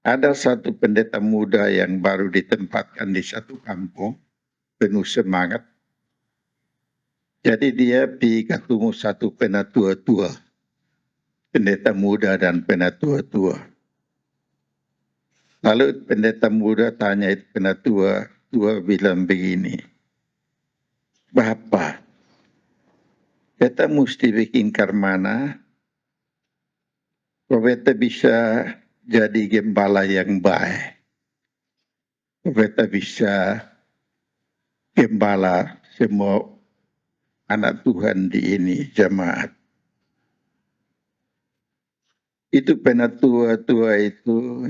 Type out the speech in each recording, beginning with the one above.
Ada satu pendeta muda yang baru ditempatkan di satu kampung, penuh semangat. Jadi dia pergi ketemu satu penatua-tua, pendeta muda dan penatua-tua. Lalu pendeta muda tanya itu penatua, tua bilang begini, "Bapak, beta mesti bikin karmana, beta bisa jadi gembala yang baik. Beta bisa gembala semua anak Tuhan di ini jemaat." Itu penatua-tua itu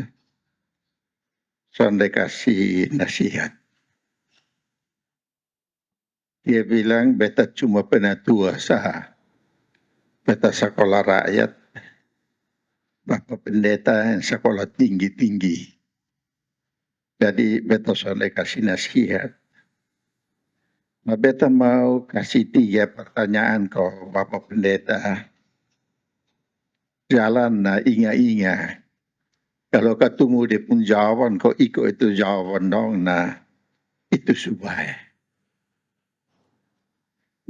sondai kasih nasihat. Dia bilang beta cuma penatua sah. Beta sekolah rakyat, bapak pendeta yang sekolah tinggi-tinggi. Jadi beta sondai kasih nasihat. Nah, beta mau kasih 3 pertanyaan kau bapak pendeta. Jalan na inga-inga. Kalau ketemu dia pun jawaban, kau ikut itu jawaban dong. Nah, itu supaya.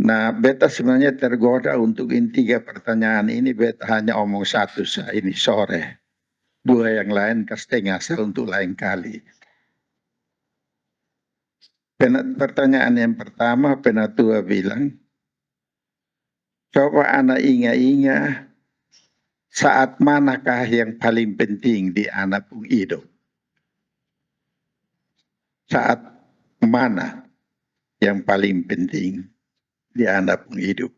Nah, beta sebenarnya tergoda untuk ini 3 pertanyaan ini. Beta hanya omong satu ini sore. 2 yang lain setengah untuk lain kali. Pertanyaan yang pertama, penatua bilang, coba anak ingat-ingat saat manakah yang paling penting di anak pun hidup? Saat mana yang paling penting di anak pun hidup?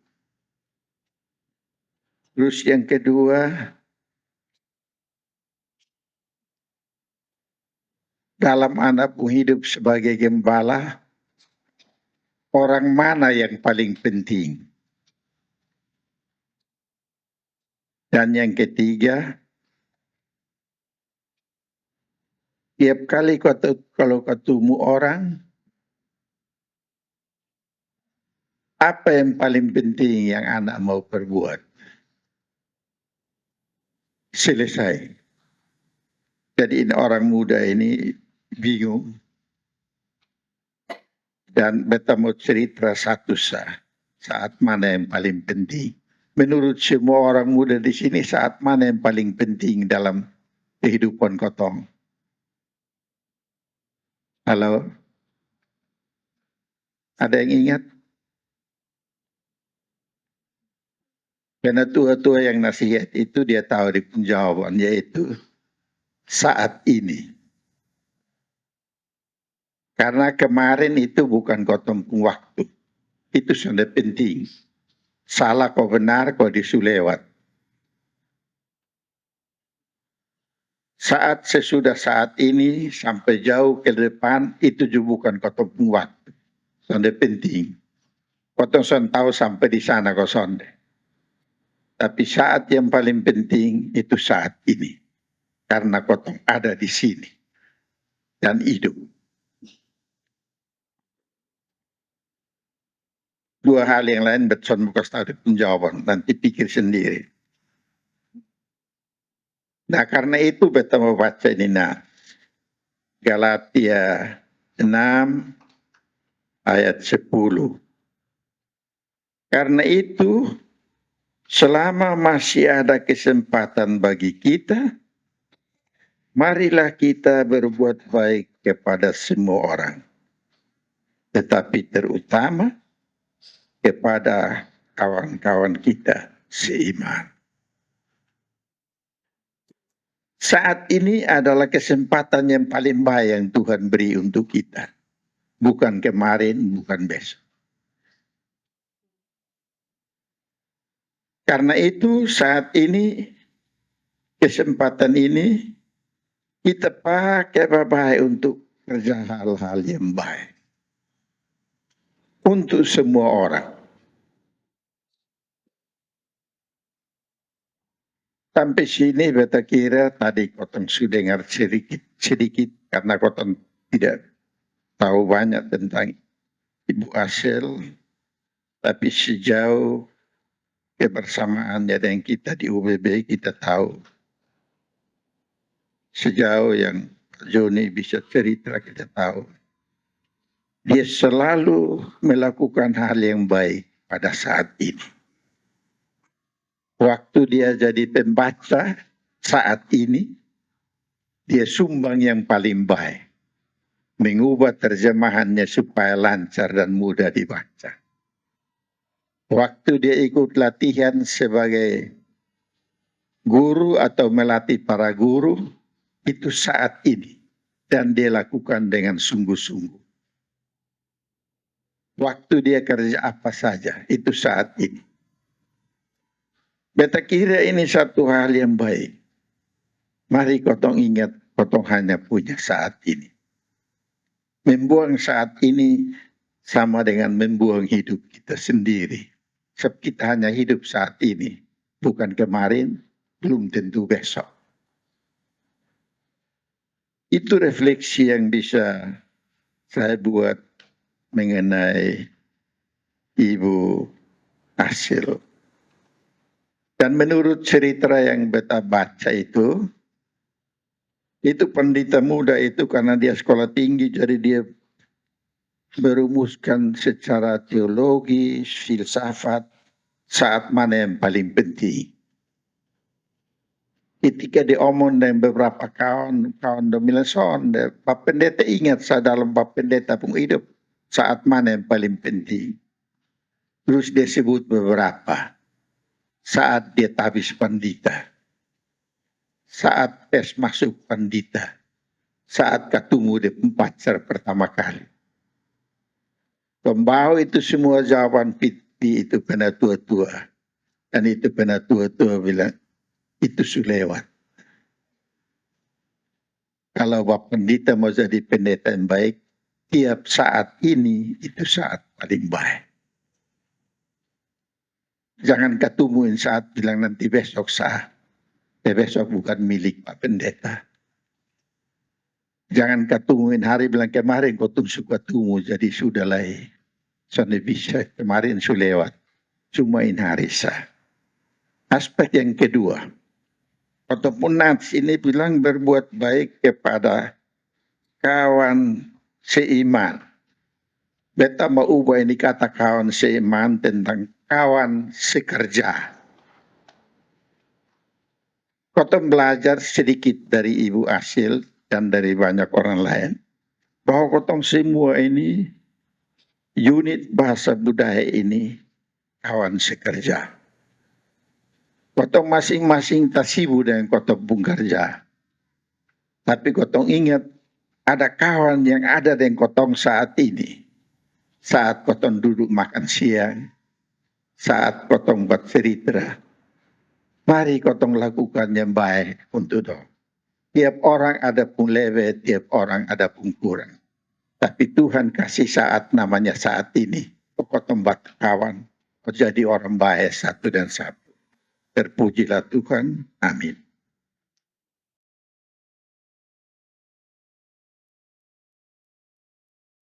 Terus yang kedua, dalam anak pun hidup sebagai gembala, orang mana yang paling penting? Dan yang ketiga, tiap kali kalau ketemu orang, apa yang paling penting yang anak mau perbuat? Selesai. Jadi orang muda ini bingung. Dan beta mau cerita satu saat mana yang paling penting. Menurut semua orang muda di sini, saat mana yang paling penting dalam kehidupan kotong? Halo? Ada yang ingat? Karena tua-tua yang nasihat itu dia tahu di jawaban, yaitu saat ini. Karena kemarin itu bukan kotong waktu. Itu sudah penting. Salah kau benar kau disulewat. Saat sesudah saat ini sampai jauh ke depan itu juga bukan kotong waktu. Sudah penting. Kotong son tahu sampai di sana kau sonde. Tapi saat yang paling penting itu saat ini. Karena kotong ada di sini. Dan hidup. 2 hal yang lain betul bukan tahu penjawaban. Nanti pikir sendiri. Nah karena itu beta mau baca ini. Nah, Galatia 6 ayat 10. Karena itu selama masih ada kesempatan bagi kita, marilah kita berbuat baik kepada semua orang. Tetapi terutama kepada kawan-kawan kita seiman. Saat ini adalah kesempatan yang paling baik yang Tuhan beri untuk kita. Bukan kemarin, bukan besok. Karena itu saat ini, kesempatan ini, kita pakai baik untuk kerja hal-hal yang baik. Untuk semua orang. Sampai sini beta kira tadi kotong sudah dengar sedikit karena kotong tidak tahu banyak tentang Ibu Asel, tapi sejauh kebersamaannya dengan kita di UBB kita tahu sejauh yang Joni bisa cerita kita tahu. Dia selalu melakukan hal yang baik pada saat ini. Waktu dia jadi pembaca saat ini, dia sumbang yang paling baik. Mengubah terjemahannya supaya lancar dan mudah dibaca. Waktu dia ikut latihan sebagai guru atau melatih para guru, itu saat ini. Dan dia lakukan dengan sungguh-sungguh. Waktu dia kerja apa saja, itu saat ini. Beta kira ini satu hal yang baik. Mari kotong ingat, kotong hanya punya saat ini. Membuang saat ini sama dengan membuang hidup kita sendiri. Sebab kita hanya hidup saat ini, bukan kemarin, belum tentu besok. Itu refleksi yang bisa saya buat mengenai Ibu Asil. Dan menurut cerita yang beta baca itu pendeta muda itu karena dia sekolah tinggi, jadi dia merumuskan secara teologi, filsafat, saat mana yang paling penting. Ketika diomong dengan beberapa kawan dominan son, Pak Pendeta ingat saya dalam Pak Pendeta pun hidup, saat mana yang paling penting. Terus dia sebut beberapa. Saat dia tabis pandita. Saat tes masuk pandita. Saat ketemu di pacar pertama kali. Pembawa itu semua jawaban piti itu kena tua-tua. Dan itu kena tua-tua bilang, itu sudah lewat. Kalau Bapak Pendeta mau jadi pendeta yang baik, tiap saat ini itu saat paling baik. Jangan ketumuin saat bilang nanti besok saat. Besok bukan milik Pak Pendeta. Jangan ketumuin hari bilang kemarin kau tuh suka ketemu jadi sudah lah. Soalnya bisa kemarin sudah lewat. Cumain hari sah. Aspek yang kedua. Ataupun Nats ini bilang berbuat baik kepada kawan seiman. Beta mau ubah ini kata kawan seiman tentang kawan sekerja. Kotong belajar sedikit dari Ibu Asil dan dari banyak orang lain. Bahwa kotong semua ini, unit bahasa budaya ini, kawan sekerja. Kotong masing-masing tak sibuk dengan kotong kerja. Tapi kotong ingat, ada kawan yang ada dengan kotong saat ini. Saat kotong duduk makan siang, saat kotong buat cerita. Mari kotong lakukan yang baik untuk dong. Tiap orang ada pun lebih, tiap orang ada pun kurang. Tapi Tuhan kasih saat namanya saat ini. Kotong buat kawan, jadi orang baik satu dan satu. Terpujilah Tuhan. Amin.